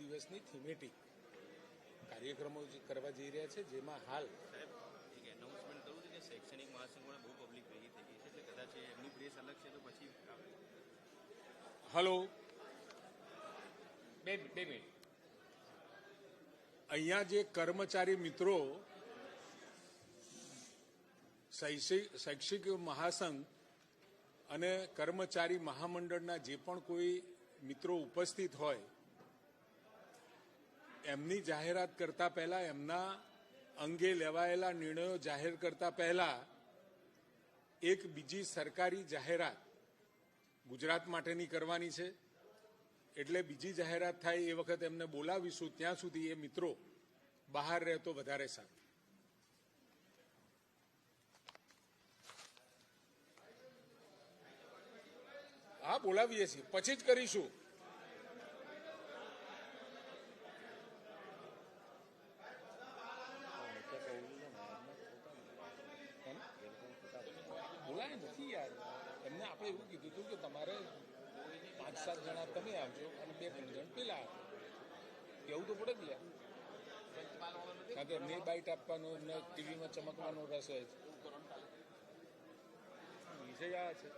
દિવસની થીમેટિક કાર્યક્રમો કરવા જઈ રહ્યા છે, જેમાં હાલ એનાઉન્સમેન્ટ કરવું છે કે શૈક્ષણિક મહાસંઘમાં બહુ પબ્લિક ભેગી થઈ ગઈ છે, એટલે કદાચ એમની પ્રેસ અલગ છે તો પછી હલો બે મિનિટ અહીંયા જે કર્મચારી મિત્રો શૈક્ષિક મહાસંઘ અને કર્મચારી મહામંડળના જે પણ કોઈ મિત્રો ઉપસ્થિત હોય એમની જાહેરાત કરતા પહેલા, એમના અંગે લેવાયેલા નિર્ણયો જાહેર કરતા પહેલા એક બીજી સરકારી જાહેરાત ગુજરાત માટેની કરવાની છે. એટલે બીજી જાહેરાત થાય એ વખત એમને બોલાવીશું, ત્યાં સુધી એ મિત્રો બહાર રહે તો વધારે સારું. હા, બોલાવીએ છીએ, પછી જ કરીશું. બોલાય નથી યાર, એમને આપણે એવું કીધું હતું કે તમારે 5-7 જણા તમે આવજો અને 2-3 જણ પેલા કેવું તો પડે જ યાર, કારણ કે એમને બાઇટ આપવાનો, એમને ટીવીમાં ચમકવાનો રસ હોય છે. વિષય આ છે.